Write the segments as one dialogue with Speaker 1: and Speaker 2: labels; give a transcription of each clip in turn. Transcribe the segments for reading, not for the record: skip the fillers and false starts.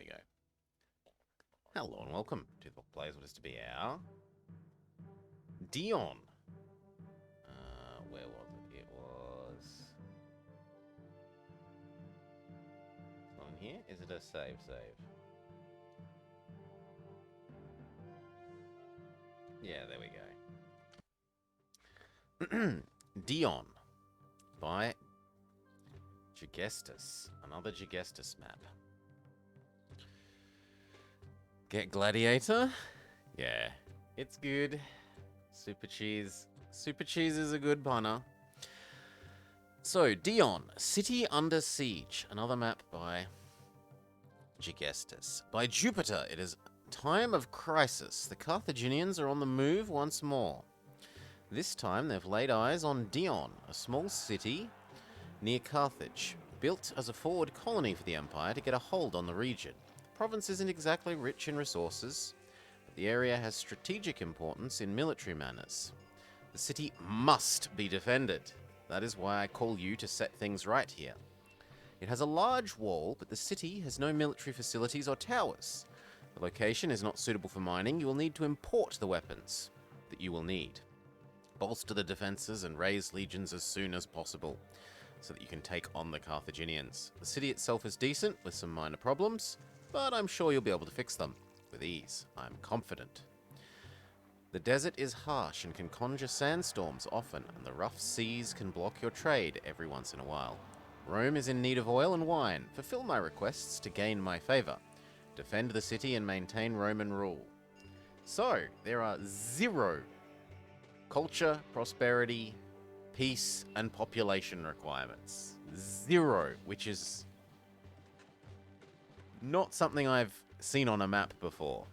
Speaker 1: we go. Hello and welcome to the book plays what is to be our Dion. Where was it? It was on here. Is it a save? Yeah, there we go. Dion by Gigestus. Another Gigestus map. Get Gladiator? Yeah, it's good. Super Cheese. Super Cheese is a good punner. So, Dion, City Under Siege. Another map by Gigestus. By Jupiter, it is time of crisis. The Carthaginians are on the move once more. This time, they've laid eyes on Dion, a small city near Carthage, built as a forward colony for the Empire to get a hold on the region. The province isn't exactly rich in resources, but the area has strategic importance in military manners. The city must be defended. That is why I call you to set things right here. It has a large wall, but the city has no military facilities or towers. The location is not suitable for mining. You will need to import the weapons that you will need. Bolster the defenses and raise legions as soon as possible, so that you can take on the Carthaginians. The city itself is decent, with some minor problems, but I'm sure you'll be able to fix them. With ease, I'm confident. The desert is harsh and can conjure sandstorms often, and the rough seas can block your trade every once in a while. Rome is in need of oil and wine. Fulfill my requests to gain my favor. Defend the city and maintain Roman rule. So, there are 0 culture, prosperity, peace, and population requirements. 0, which is not something I've seen on a map before.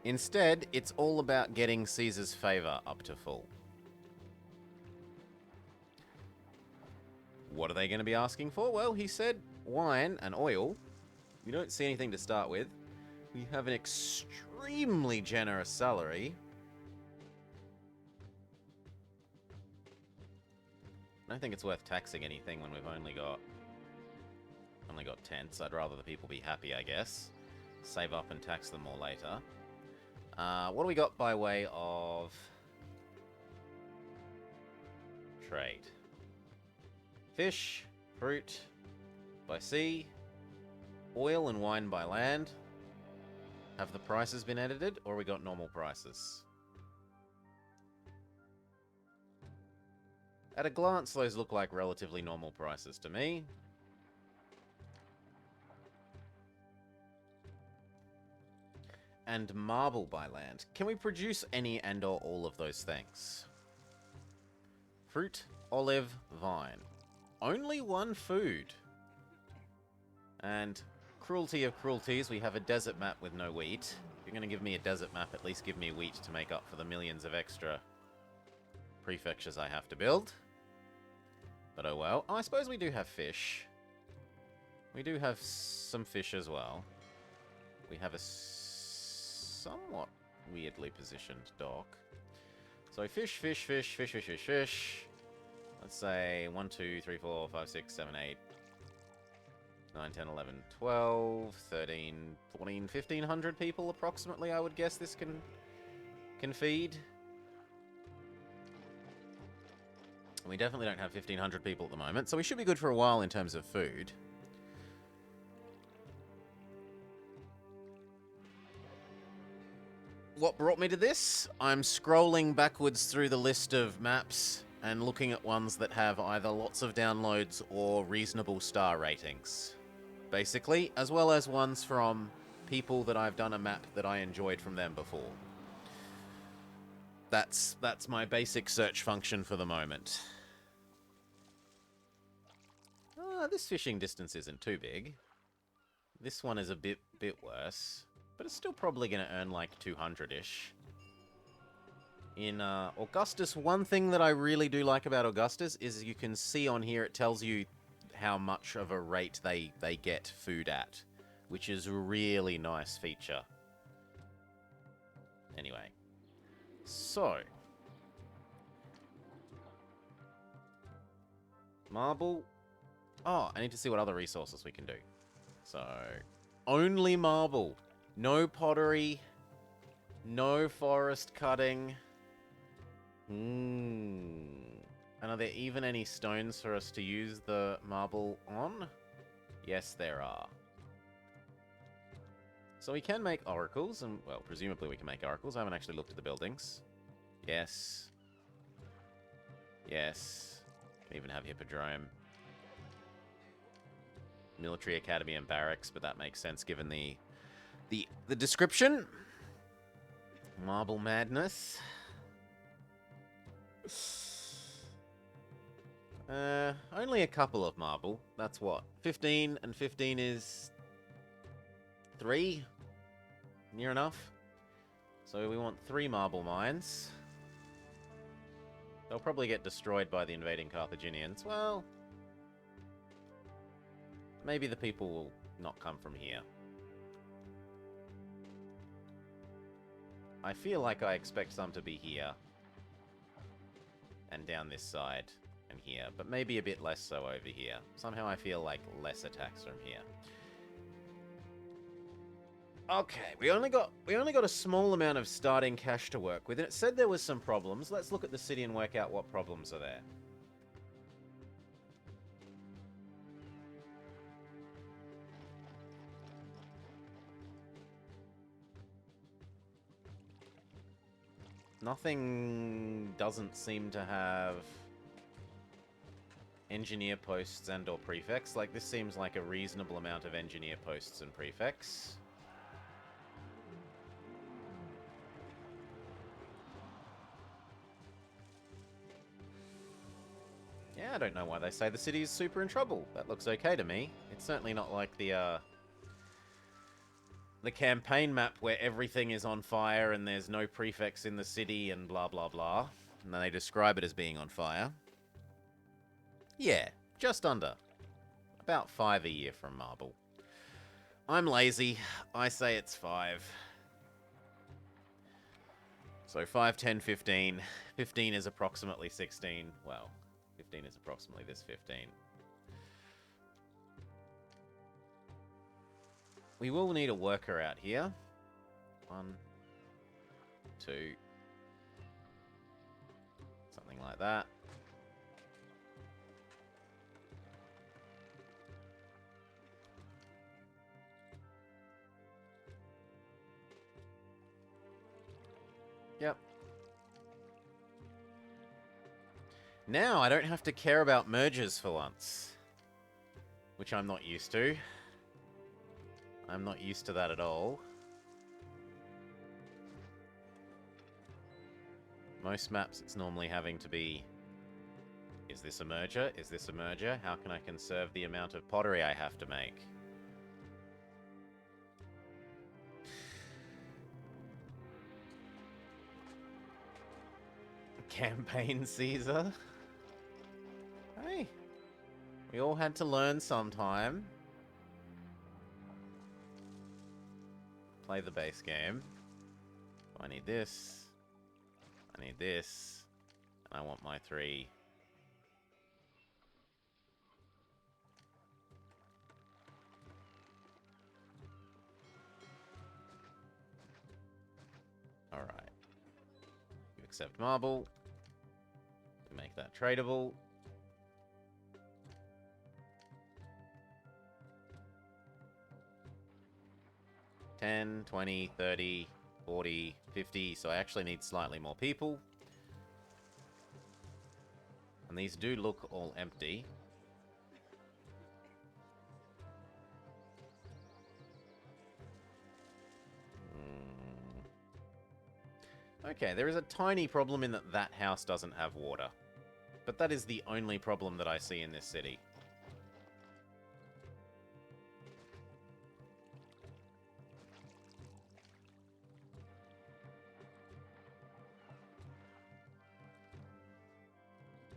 Speaker 1: Instead, it's all about getting Caesar's favor up to full. What are they going to be asking for? Well, he said wine and oil. We don't see anything to start with. We have an extremely generous salary. I don't think it's worth taxing anything when we've only got tents. I'd rather the people be happy, I guess. Save up and tax them more later. What do we got by way of trade? Fish, fruit by sea, oil and wine by land. Have the prices been edited, or we got normal prices? At a glance, those look like relatively normal prices to me. And marble by land. Can we produce any and or all of those things? Fruit, olive, vine. Only one food. And cruelty of cruelties, we have a desert map with no wheat. If you're going to give me a desert map, at least give me wheat to make up for the millions of extra prefectures I have to build. But oh well. Oh, I suppose we do have fish. We do have some fish as well. We have a somewhat weirdly positioned dock. So fish. Let's say 1, 2, 3, 4, 5, 6, 7, 8, 9, 10, 11, 12, 13, 14, 1,500 people approximately, I would guess this can feed. We definitely don't have 1,500 people at the moment, so we should be good for a while in terms of food. What brought me to this? I'm scrolling backwards through the list of maps and looking at ones that have either lots of downloads or reasonable star ratings, basically, as well as ones from people that I've done a map that I enjoyed from them before. That's my basic search function for the moment. This fishing distance isn't too big. This one is a bit worse, but it's still probably going to earn like 200-ish. In Augustus, one thing that I really do like about Augustus is you can see on here, it tells you how much of a rate they get food at, which is a really nice feature. Anyway, so marble. Oh, I need to see what other resources we can do. So, only marble. No pottery. No forest cutting. And are there even any stones for us to use the marble on? Yes, there are. So we can make oracles, and, well, presumably we can make oracles. I haven't actually looked at the buildings. Yes. Yes. Can even have Hippodrome. Military Academy and Barracks, but that makes sense given the description. Marble Madness. Only a couple of marble. That's what? 15, and 15 is 3? Near enough. So we want 3 marble mines. They'll probably get destroyed by the invading Carthaginians. Well, maybe the people will not come from here. I feel like I expect some to be here. And down this side. And here. But maybe a bit less so over here. Somehow I feel like less attacks from here. Okay, we only got a small amount of starting cash to work with, and it said there was some problems. Let's look at the city and work out what problems are there. Nothing doesn't seem to have engineer posts and or prefects. Like, this seems like a reasonable amount of engineer posts and prefects. Yeah, I don't know why they say the city is super in trouble. That looks okay to me. It's certainly not like the campaign map where everything is on fire and there's no prefects in the city and blah blah blah. And then they describe it as being on fire. Yeah, just under. About 5 a year from marble. I'm lazy. I say it's 5. So 5, 10, 15. 15 is approximately 16. Well, 15 is approximately this 15. We will need a worker out here. 1, 2. Something like that. Yep. Now I don't have to care about mergers for once. Which I'm not used to. I'm not used to that at all. Most maps it's normally having to be... Is this a merger? Is this a merger? How can I conserve the amount of pottery I have to make? Campaign Caesar? Hey. We all had to learn sometime. Play the base game. I need this. I need this. And I want my 3. Alright. You accept marble. Make that tradable. $10, $20, $30, $40, $50. So I actually need slightly more people. And these do look all empty. Okay, there is a tiny problem in that that house doesn't have water. But that is the only problem that I see in this city.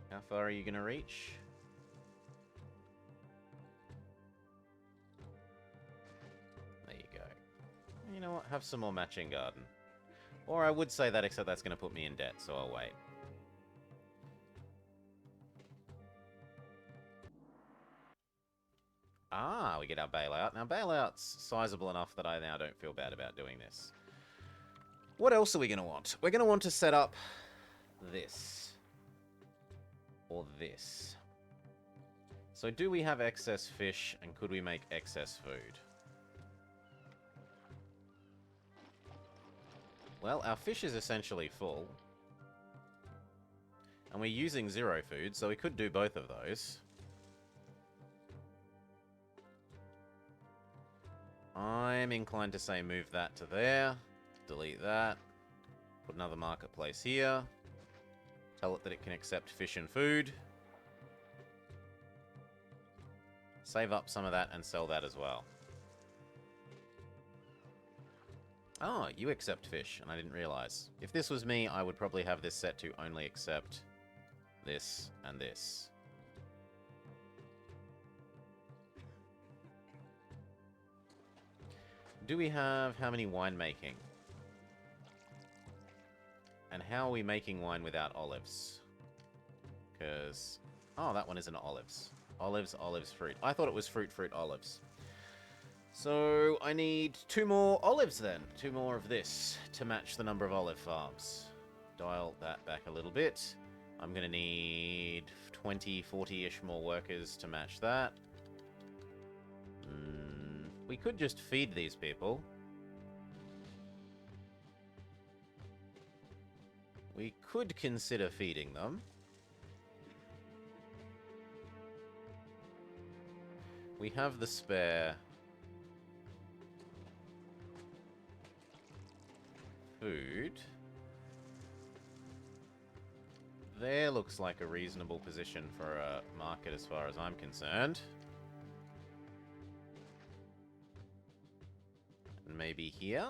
Speaker 1: How far are you going to reach? There you go. You know what? Have some more matching garden. Or I would say that, except that's going to put me in debt, so I'll wait. Ah, we get our bailout. Now, bailout's sizable enough that I now don't feel bad about doing this. What else are we going to want? We're going to want to set up this. Or this. So do we have excess fish, and could we make excess food? Well, our fish is essentially full. And we're using 0 food, so we could do both of those. I'm inclined to say move that to there. Delete that. Put another marketplace here. Tell it that it can accept fish and food. Save up some of that and sell that as well. Oh, you accept fish, and I didn't realize. If this was me, I would probably have this set to only accept this and this. Do we have how many winemaking? And how are we making wine without olives? Because... oh, that one isn't olives. Olives, olives, fruit. I thought it was fruit, fruit, olives. So I need 2 more olives then. 2 more of this to match the number of olive farms. Dial that back a little bit. I'm going to need 20, 40-ish more workers to match that. We could just feed these people. We could consider feeding them. We have the spare food. There looks like a reasonable position for a market as far as I'm concerned. And maybe here?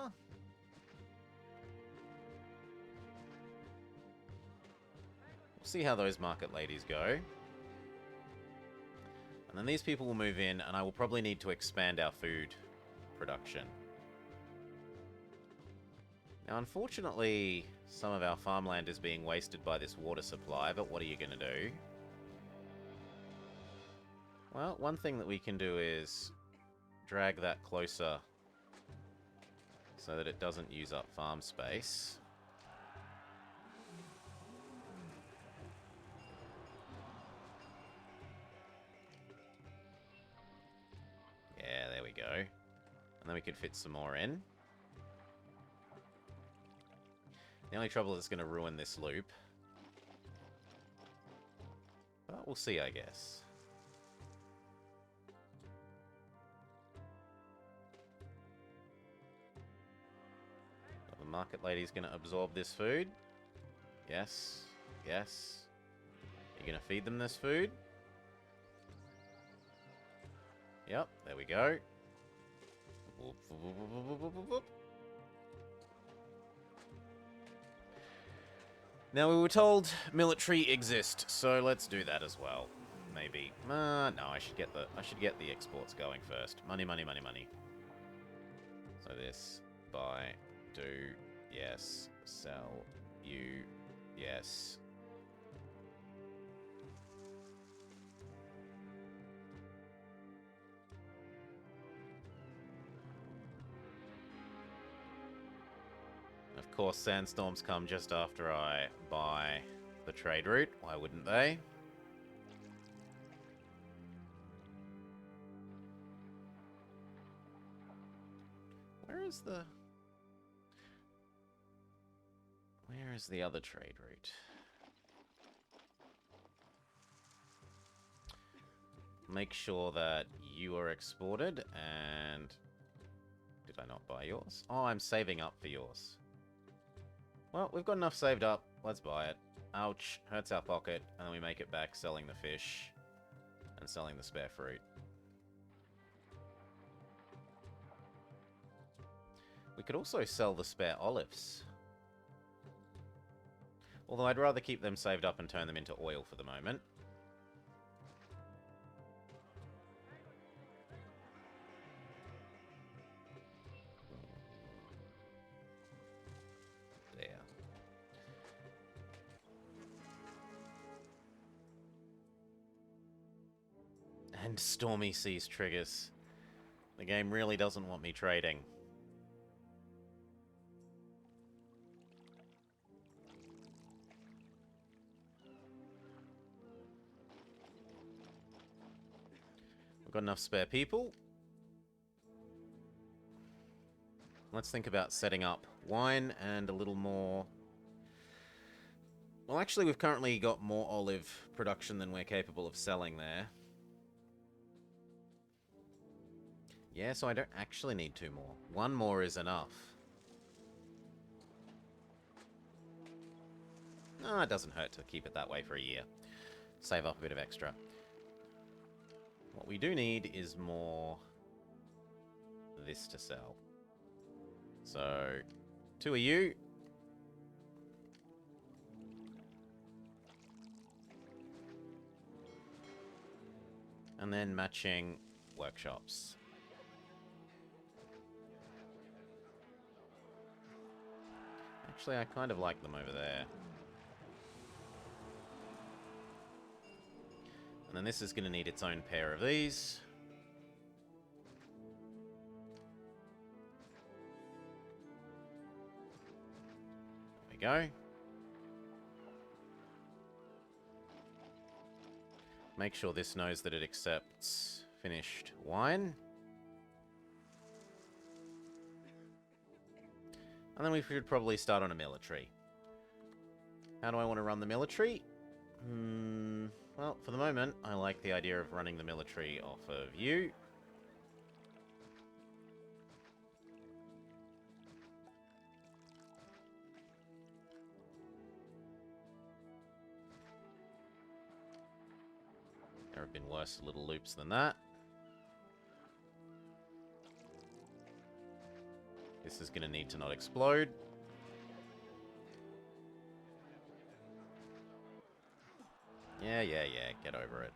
Speaker 1: We'll see how those market ladies go. And then these people will move in, and I will probably need to expand our food production. Now, unfortunately, some of our farmland is being wasted by this water supply, but what are you going to do? Well, one thing that we can do is drag that closer so that it doesn't use up farm space. Yeah, there we go. And then we could fit some more in. The only trouble is it's going to ruin this loop. But we'll see, I guess. The market lady's going to absorb this food. Yes. Yes. You're going to feed them this food. Yep, there we go. Whoop, whoop, whoop, whoop, whoop, whoop, whoop. Now, we were told military exist, so let's do that as well. Maybe. No, I should get the exports going first. Money, money, money, money. So this, buy, do, yes, sell, you, yes. Of course, sandstorms come just after I buy the trade route. Why wouldn't they? Where is the other trade route? Make sure that you are exported, and... did I not buy yours? Oh, I'm saving up for yours. Well, we've got enough saved up. Let's buy it. Ouch. Hurts our pocket. And then we make it back selling the fish and selling the spare fruit. We could also sell the spare olives. Although I'd rather keep them saved up and turn them into oil for the moment. And Stormy Seas triggers. The game really doesn't want me trading. We've got enough spare people. Let's think about setting up wine and a little more... Well, actually, we've currently got more olive production than we're capable of selling there. Yeah, so I don't actually need 2 more. 1 more is enough. No, it doesn't hurt to keep it that way for a year. Save up a bit of extra. What we do need is more... this to sell. So, 2 of you. And then matching workshops. Actually, I kind of like them over there. And then this is going to need its own pair of these. There we go. Make sure this knows that it accepts finished wine. And then we should probably start on a military. How do I want to run the military? Well, for the moment, I like the idea of running the military off of you. There have been worse little loops than that. This is going to need to not explode. Yeah, get over it.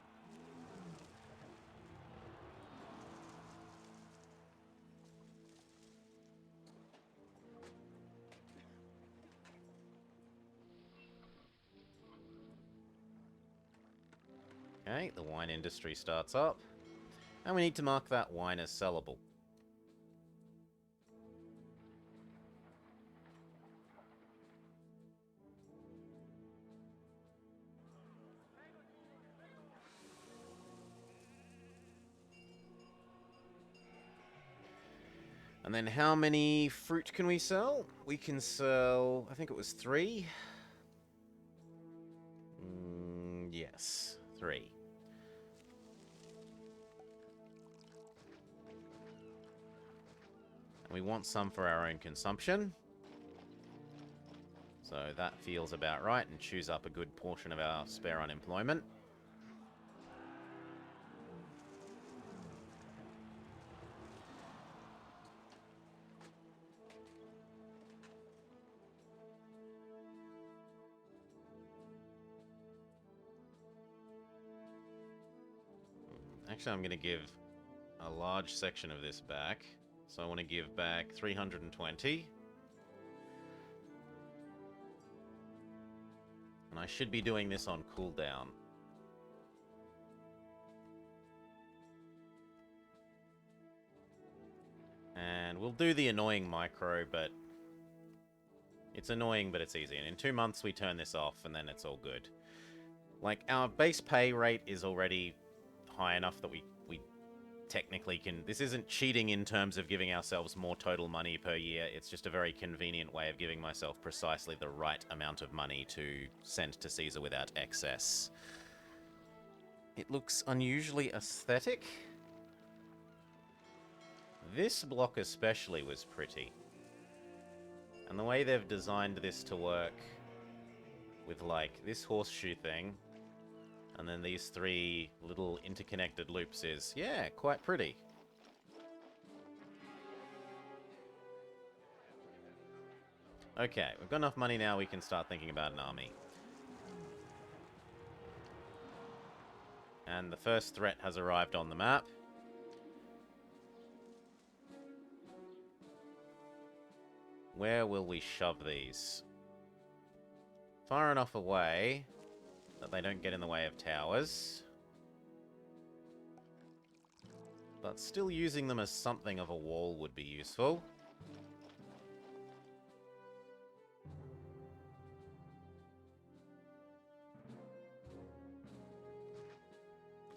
Speaker 1: Okay, the wine industry starts up. And we need to mark that wine as sellable. And then how many fruit can we sell? We can sell, I think it was 3. Yes, 3. And we want some for our own consumption. So that feels about right, and chews up a good portion of our spare unemployment. Actually, I'm going to give a large section of this back. So I want to give back 320. And I should be doing this on cooldown. And we'll do the annoying micro, but it's annoying, but it's easy. And in 2 months, we turn this off, and then it's all good. Like, our base pay rate is already high enough that we technically can... This isn't cheating in terms of giving ourselves more total money per year. It's just a very convenient way of giving myself precisely the right amount of money to send to Caesar without excess. It looks unusually aesthetic. This block especially was pretty. And the way they've designed this to work with, like, this horseshoe thing, and then these 3 little interconnected loops is, yeah, quite pretty. Okay, we've got enough money now, we can start thinking about an army. And the first threat has arrived on the map. Where will we shove these? Far enough away that they don't get in the way of towers. But still using them as something of a wall would be useful.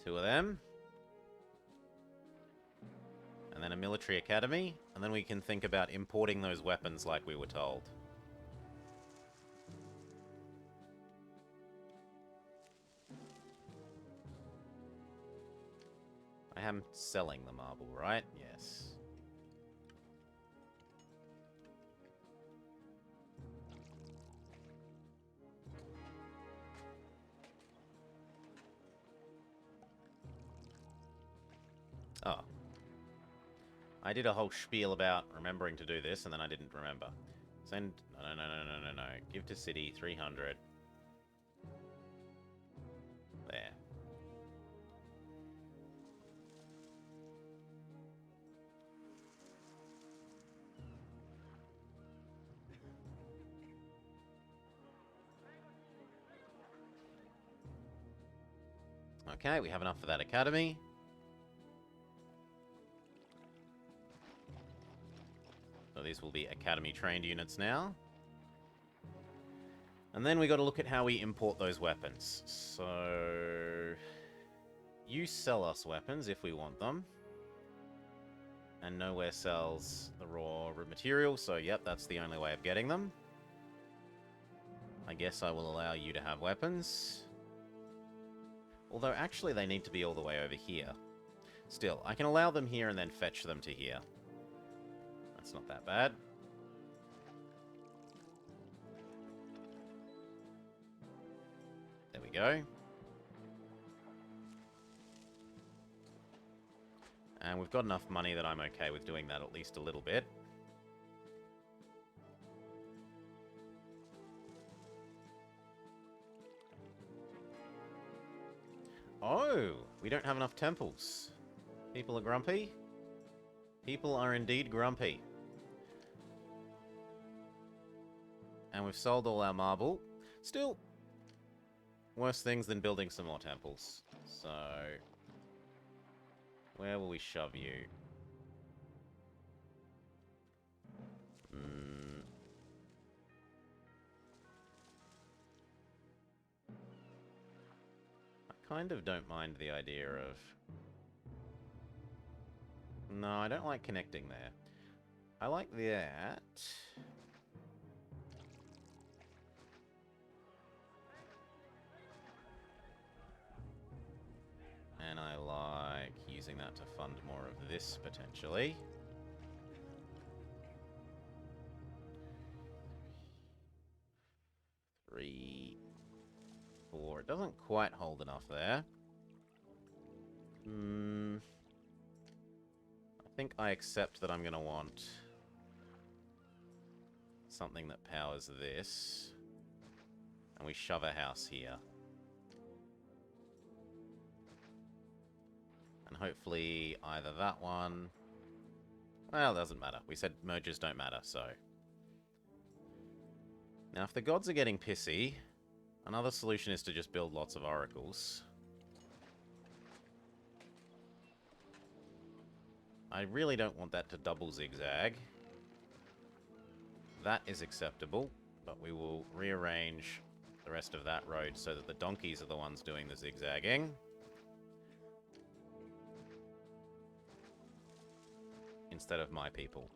Speaker 1: Two of them. And then a military academy. And then we can think about importing those weapons like we were told. I am selling the marble, right? Yes. Oh. I did a whole spiel about remembering to do this, and then I didn't remember. Send... No. Give to city 300. There. Okay, we have enough for that academy. So these will be academy-trained units now. And then we got to look at how we import those weapons. So... you sell us weapons if we want them. And nowhere sells the raw material, so yep, that's the only way of getting them. I guess I will allow you to have weapons. Although, actually, they need to be all the way over here. Still, I can allow them here and then fetch them to here. That's not that bad. There we go. And we've got enough money that I'm okay with doing that at least a little bit. Oh, we don't have enough temples. People are grumpy. People are indeed grumpy. And we've sold all our marble. Still, worse things than building some more temples. So, where will we shove you? I kind of don't mind the idea of... no, I don't like connecting there. I like that. And I like using that to fund more of this, potentially. Three, four. It doesn't quite hold enough there. I think I accept that I'm going to want something that powers this. And we shove a house here. And hopefully either that one... well, it doesn't matter. We said mergers don't matter, so... now, if the gods are getting pissy, another solution is to just build lots of oracles. I really don't want that to double zigzag. That is acceptable, but we will rearrange the rest of that road so that the donkeys are the ones doing the zigzagging. Instead of my people.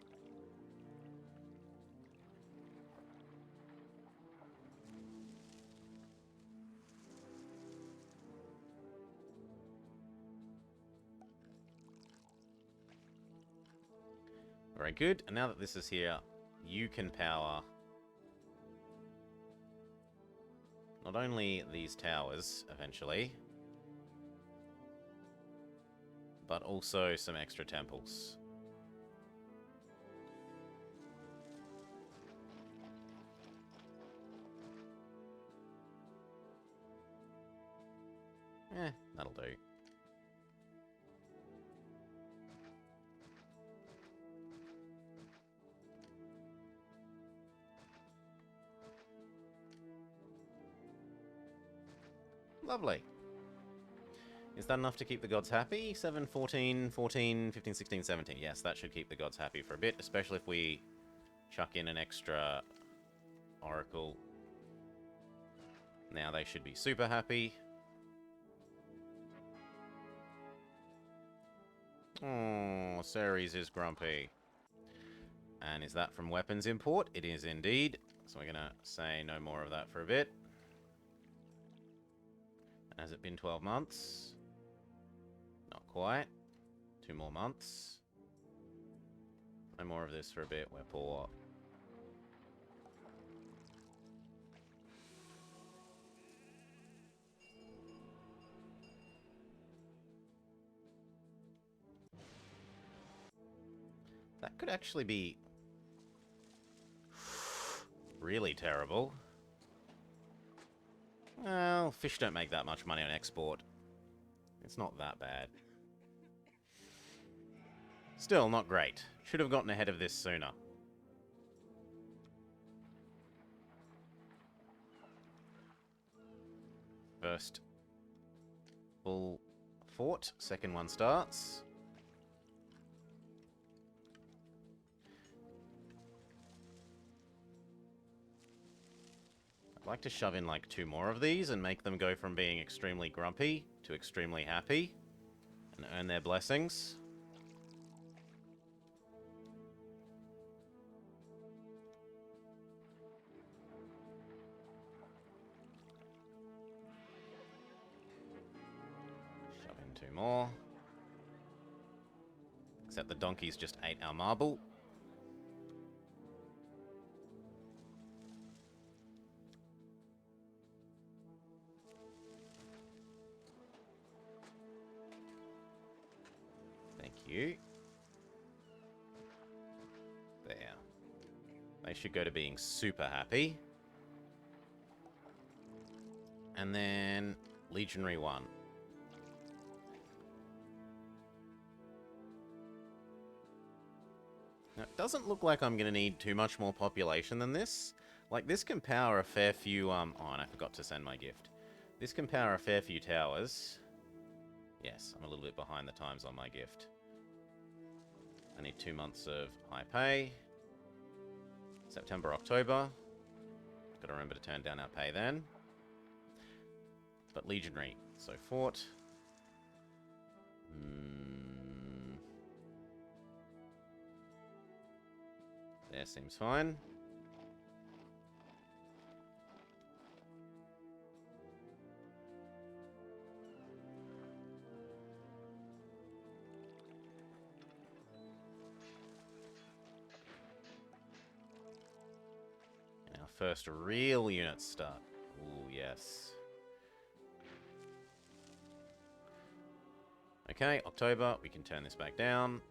Speaker 1: Very good. And now that this is here, you can power not only these towers, eventually, but also some extra temples. That'll do. Lovely. Is that enough to keep the gods happy? 7, 14, 14, 15, 16, 17. Yes, that should keep the gods happy for a bit, especially if we chuck in an extra oracle. Now they should be super happy. Oh, Ceres is grumpy. And is that from weapons import? It is indeed. So we're going to say no more of that for a bit. Has it been 12 months? Not quite. 2 more months. No more of this for a bit. We're poor. That could actually be really terrible. Well, fish don't make that much money on export. It's not that bad. Still, not great. Should have gotten ahead of this sooner. First bull fort, second one starts. I'd like to shove in like 2 more of these and make them go from being extremely grumpy to extremely happy and earn their blessings. Shove in 2 more. Except the donkeys just ate our marble. You. There. They should go to being super happy. And then Legionary 1. Now, it doesn't look like I'm going to need too much more population than this. Like, this can power a fair few, oh, and I forgot to send my gift. This can power a fair few towers. Yes, I'm a little bit behind the times on my gift. I need 2 months of high pay. September, October. Got to remember to turn down our pay then. But Legionary. So fort. There seems fine. First real units start. Ooh, yes. Okay, October. We can turn this back down.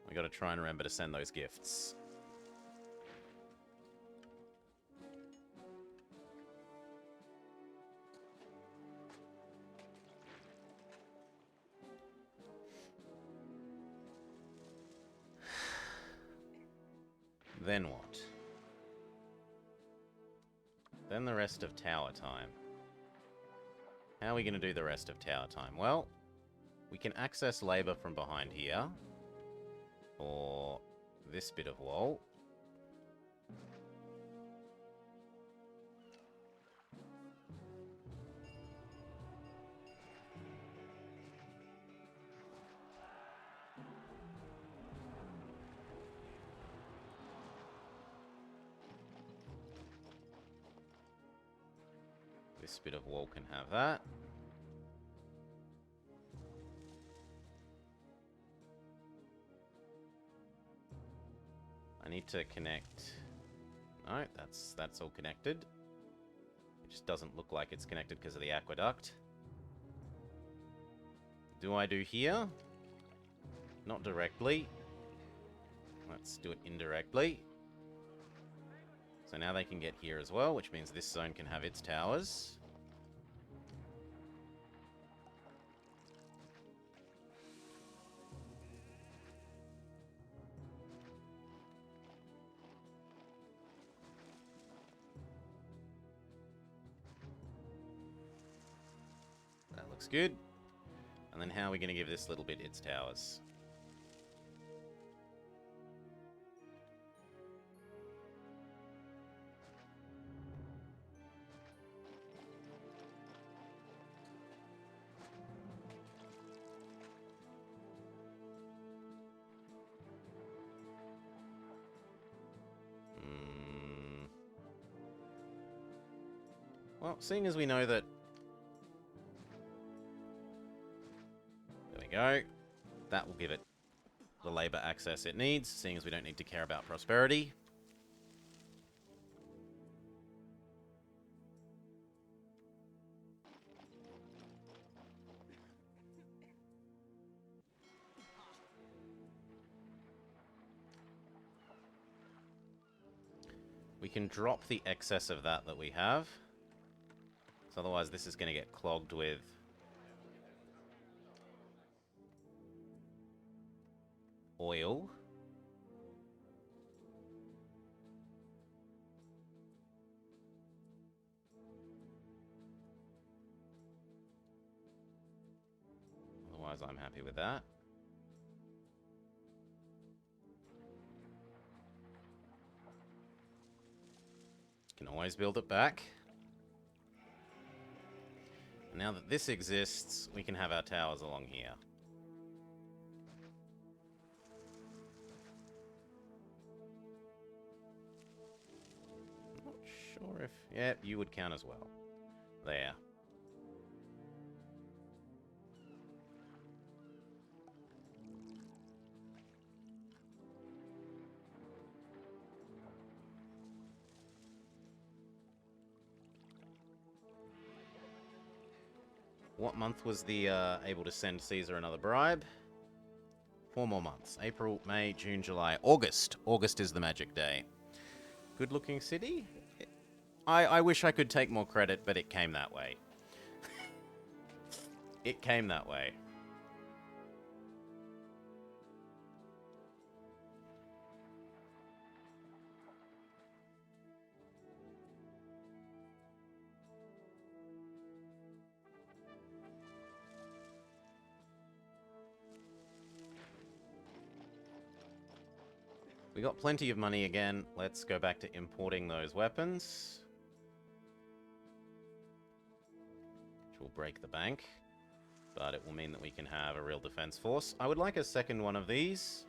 Speaker 1: We got to try and remember to send those gifts. Then what? Then the rest of tower time. How are we going to do the rest of tower time? Well, we can access labor from behind here. Or this bit of wall. This bit of wall can have that. I need to connect. No, that's all connected. It just doesn't look like it's connected because of the aqueduct. Do I do here? Not directly. Let's do it indirectly. So now they can get here as well, which means this zone can have its towers. looks good. And then how are we going to give this little bit its towers? Well, seeing as we know that... There we go. That will give it the labour access it needs, seeing as we don't need to care about prosperity. We can drop the excess of that we have. So otherwise this is going to get clogged with oil. Otherwise I'm happy with that. Can always build it back. Now that this exists, we can have our towers along here. I'm not sure if... Yeah, you would count as well. There. What month was the able to send Caesar another bribe? 4 more months. April, May, June, July, August. August is the magic day. Good looking city? I wish I could take more credit, but it came that way. It came that way. We got plenty of money again. Let's go back to importing those weapons. Which will break the bank. But it will mean that we can have a real defense force. I would like a second one of these.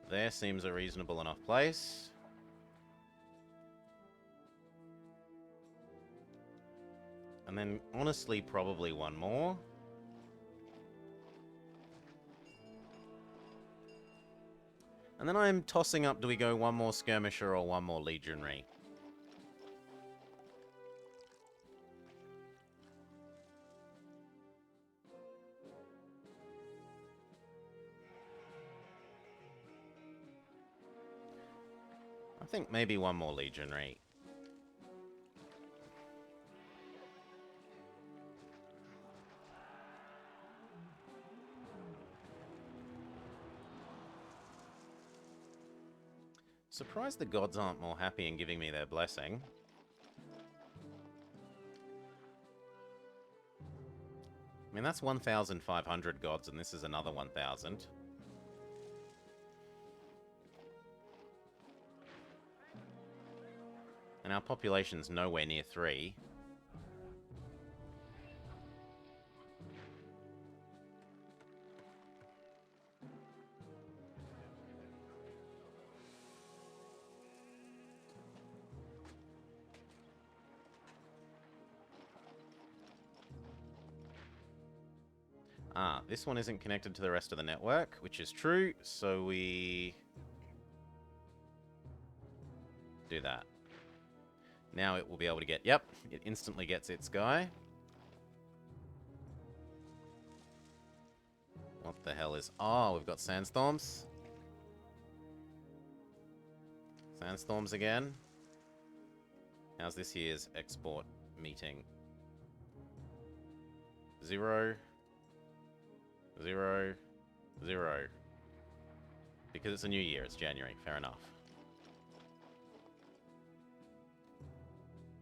Speaker 1: There seems a reasonable enough place. And then, honestly, probably one more. And then I'm tossing up, do we go one more skirmisher or one more legionary? I think maybe one more legionary. Surprised the gods aren't more happy in giving me their blessing. I mean, that's 1,500 gods, and this is another 1,000. And our population's nowhere near 3. Ah, this one isn't connected to the rest of the network, which is true, so we do that. Now it will be able to get... Yep, it instantly gets its guy. What the hell is... Oh, we've got sandstorms. Sandstorms again. How's this year's export meeting? 0... 0, 0. Because it's a new year, it's January, fair enough.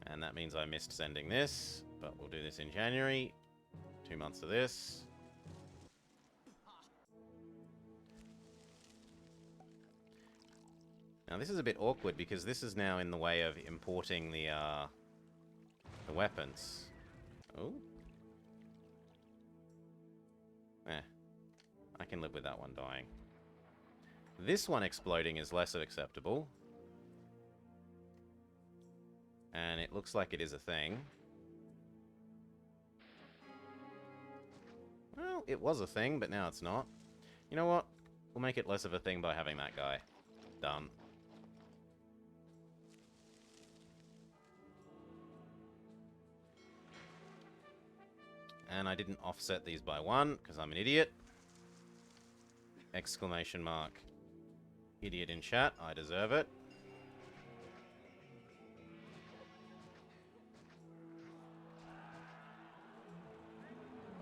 Speaker 1: And that means I missed sending this, but we'll do this in January. 2 months of this. Now this is a bit awkward because this is now in the way of importing the weapons. Oh. I can live with that one dying. This one exploding is less acceptable. And it looks like it is a thing. Well, it was a thing, but now it's not. You know what? We'll make it less of a thing by having that guy. Done. And I didn't offset these by 1, because I'm an idiot. Exclamation mark. Idiot in chat. I deserve it.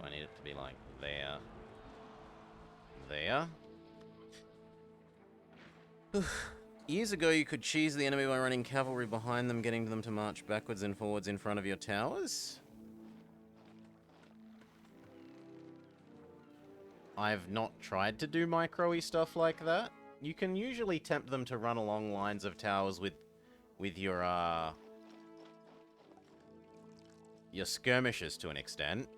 Speaker 1: I need it to be like there. There. Years ago, you could cheese the enemy by running cavalry behind them, getting them to march backwards and forwards in front of your towers. I've not tried to do micro-y stuff like that. You can usually tempt them to run along lines of towers with your skirmishers to an extent.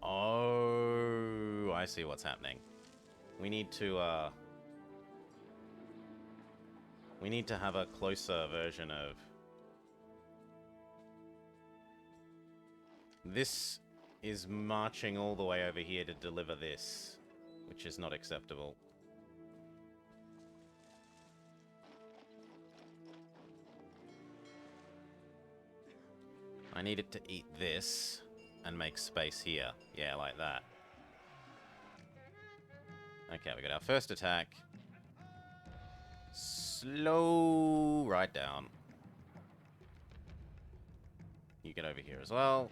Speaker 1: Oh, I see what's happening. We need to have a closer version of this. Is marching all the way over here to deliver this, which is not acceptable. I need it to eat this and make space here. Yeah, like that. Okay, we got our first attack. Slow right down. You get over here as well.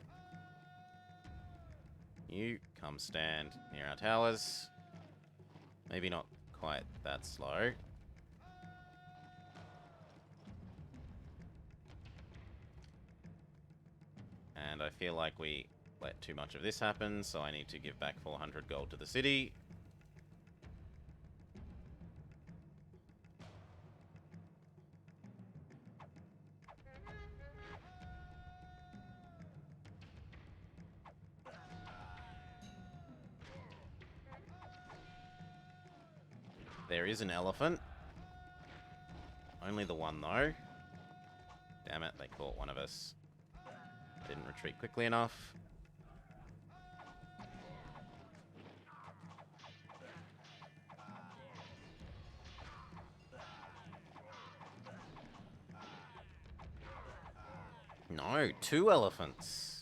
Speaker 1: You come stand near our towers. Maybe not quite that slow. And I feel like we let too much of this happen, so I need to give back 400 gold to the city. There is an elephant. Only the one, though. Damn it, they caught one of us. Didn't retreat quickly enough. No, 2 elephants.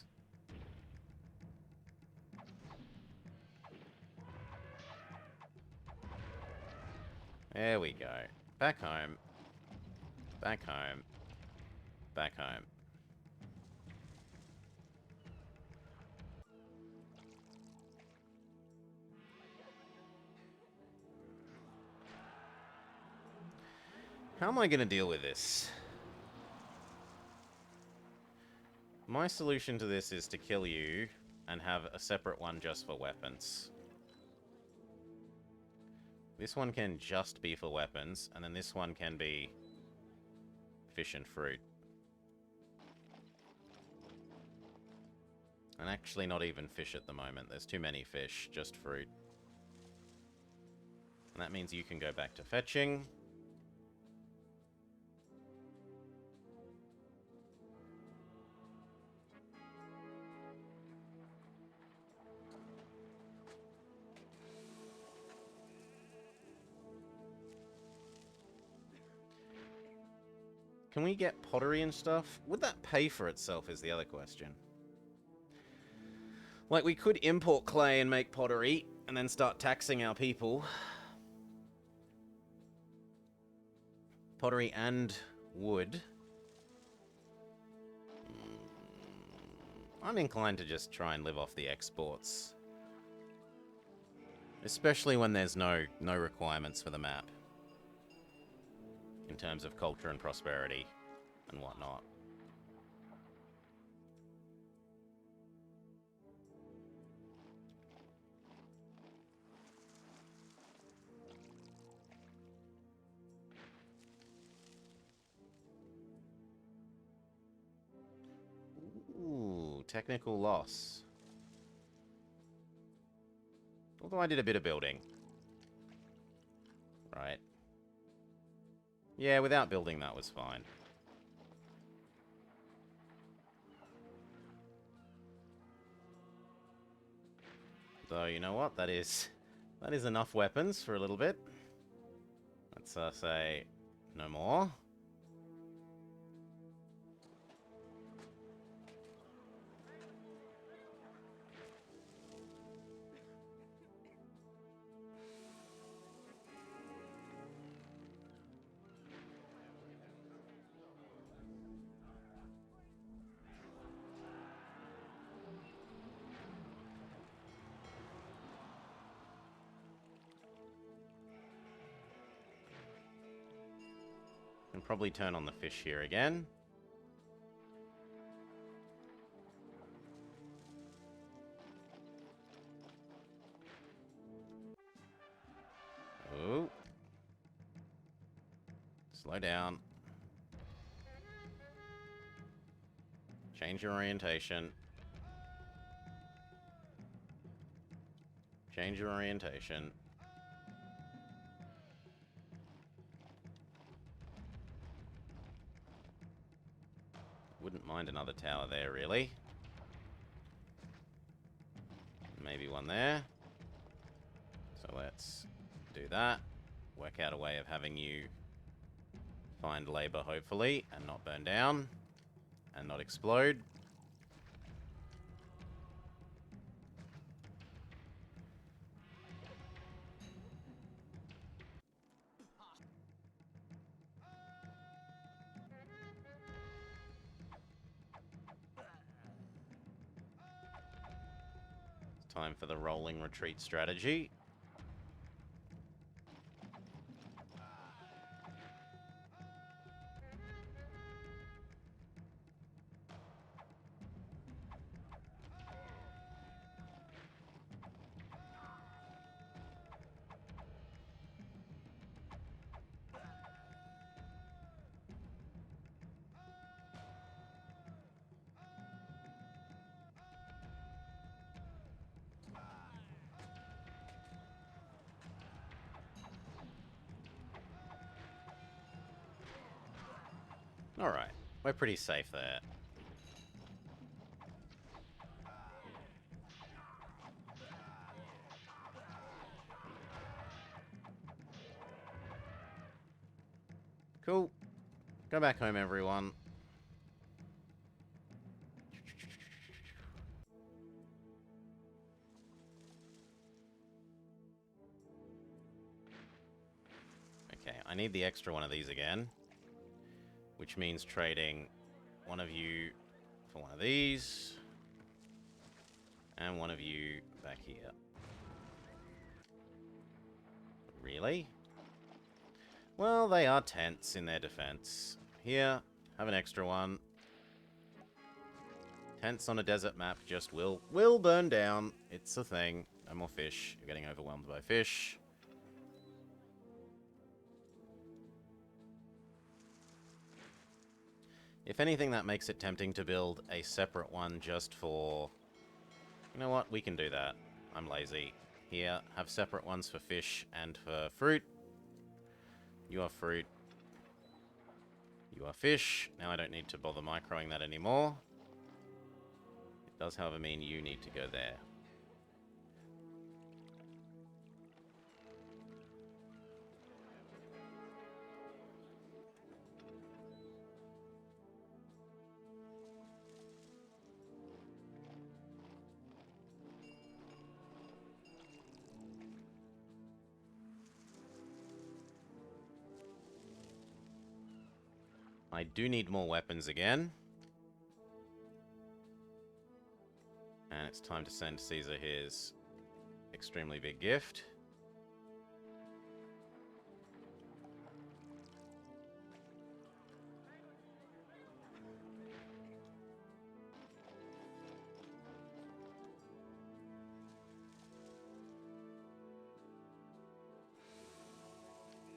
Speaker 1: There we go. Back home. Back home. Back home. How am I going to deal with this? My solution to this is to kill you and have a separate one just for weapons. This one can just be for weapons, and then this one can be fish and fruit. And actually not even fish at the moment. There's too many fish, just fruit. And that means you can go back to fetching. Can we get pottery and stuff? Would that pay for itself is the other question. Like, we could import clay and make pottery, and then start taxing our people. Pottery and wood. I'm inclined to just try and live off the exports. Especially when there's no requirements for the map. In terms of culture and prosperity and whatnot. technical loss. Although I did a bit of building. Right. Yeah, without building that was fine. Though, you know what? That is enough weapons for a little bit. Let's say no more. Can probably turn on the fish here again. Oh. Slow down. Change your orientation. Change your orientation. Wouldn't mind another tower there, really. Maybe one there. So let's do that. Work out a way of having you find labor, hopefully, and not burn down. And not explode. It's time for the rolling retreat strategy. Alright, we're pretty safe there. Cool. Go back home, everyone. Okay, I need the extra one of these again. Which means trading one of you for one of these. And one of you back here. Really? Well, they are tents in their defense. Here, have an extra one. Tents on a desert map just will burn down. It's a thing. No more fish. You're getting overwhelmed by fish. If anything, that makes it tempting to build a separate one just for... You know what? We can do that. I'm lazy. Here, have separate ones for fish and for fruit. You are fruit. You are fish. Now I don't need to bother microing that anymore. It does, however, mean you need to go there. I do need more weapons again. And it's time to send Caesar his extremely big gift.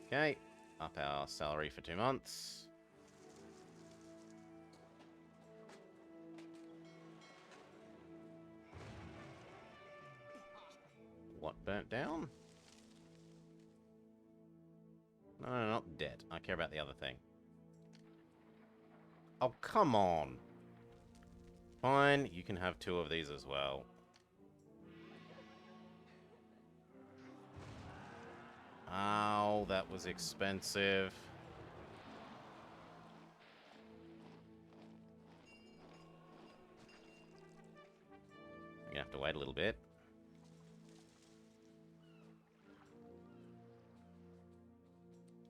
Speaker 1: Okay, up our salary for 2 months. What, burnt down? No, not dead. I care about the other thing. Oh, come on. Fine, you can have 2 of these as well. Oh, that was expensive. You're gonna have to wait a little bit.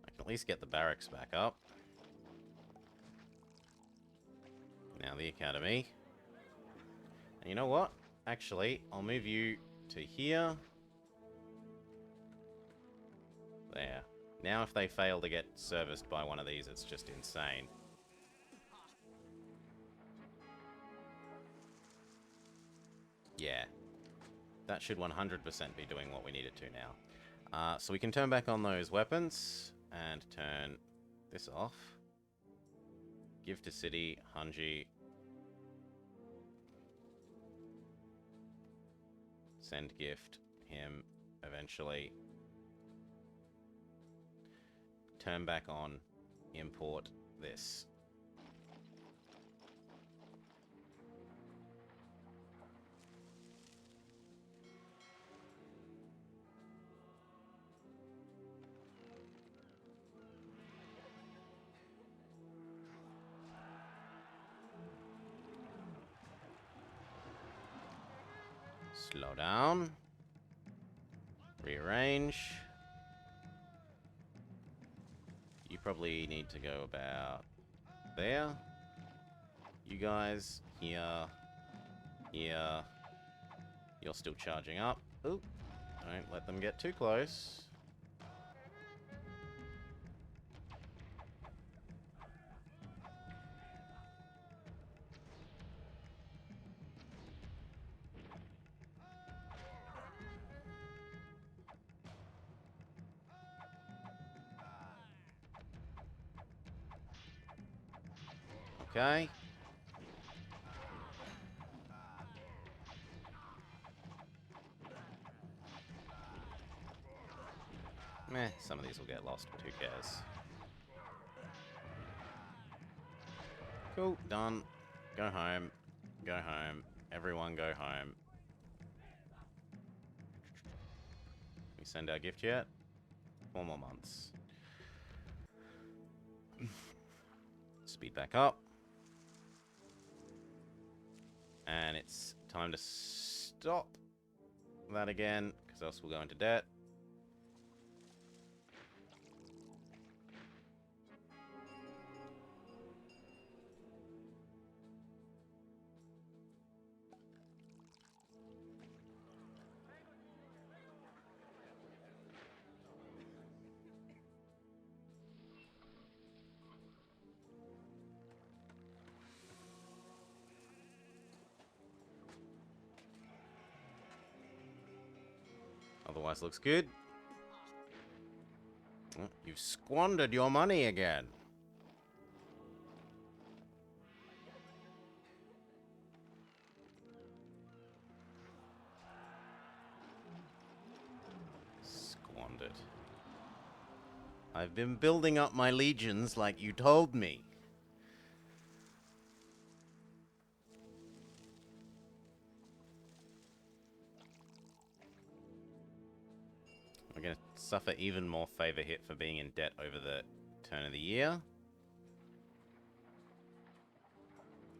Speaker 1: I can at least get the barracks back up. Now the academy. And you know what? Actually, I'll move you to here. There. Now if they fail to get serviced by one of these, it's just insane. Yeah. That should 100% be doing what we need it to now. So we can turn back on those weapons and turn this off. Give to city, Hanji. Send gift, him, eventually. Turn back on, import this. Slow down. Rearrange. You probably need to go about there. You guys, here, here. You're still charging up. Oop. Don't let them get too close. Okay. Meh, some of these will get lost, but who cares? Cool, done. Go home. Go home. Everyone go home. We send our gift yet? 4 more months. Speed back up. And it's time to stop that again, because else we'll go into debt. Otherwise looks good. Oh, you've squandered your money again. Squandered. I've been building up my legions like you told me. We're going to suffer even more favor hit for being in debt over the turn of the year.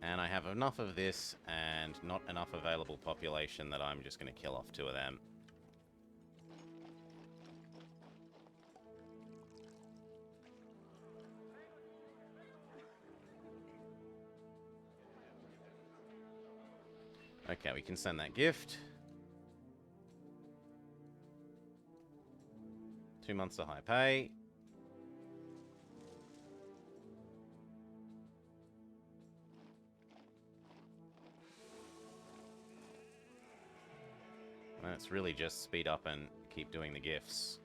Speaker 1: And I have enough of this and not enough available population that I'm just going to kill off 2 of them. Okay, we can send that gift. 2 months of high pay. And it's really just speed up and keep doing the gifts.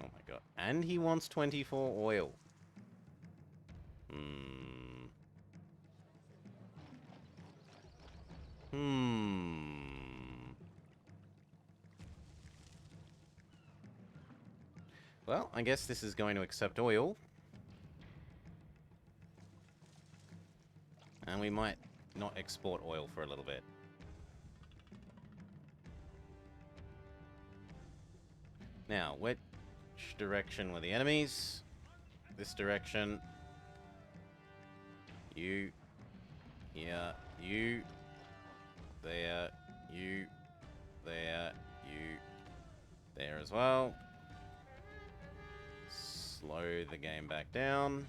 Speaker 1: Oh my god. And he wants 24 oil. I guess this is going to accept oil. And we might not export oil for a little bit. Now, which direction were the enemies? This direction. You. Here. You. There. You. There. You. There as well. Slow the game back down.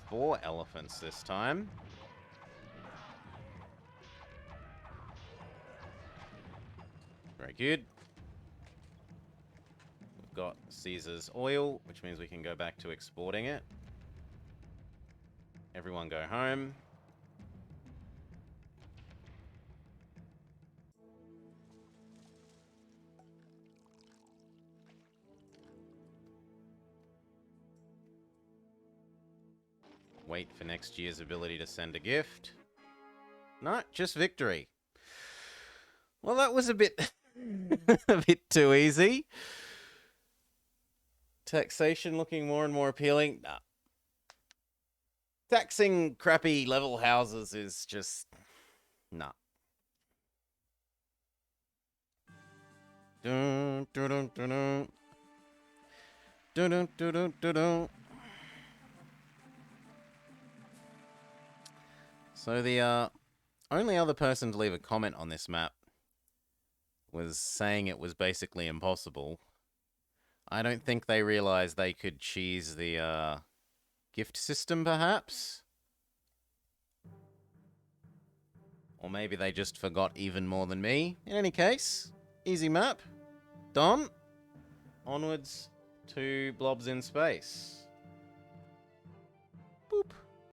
Speaker 1: Four elephants this time. Very good. We've got Caesar's oil, which means we can go back to exporting it. Everyone go home. Wait for next year's ability to send a gift. No, just victory. Well, that was a bit a bit too easy. Taxation looking more and more appealing. Nah. Taxing crappy level houses is just... nah. Dun, dun, dun, dun, dun. Dun, dun, dun, dun, dun, dun. So the only other person to leave a comment on this map was saying it was basically impossible. I don't think they realized they could cheese the gift system, perhaps? Or maybe they just forgot even more than me. In any case, easy map. Done. Onwards to blobs in space.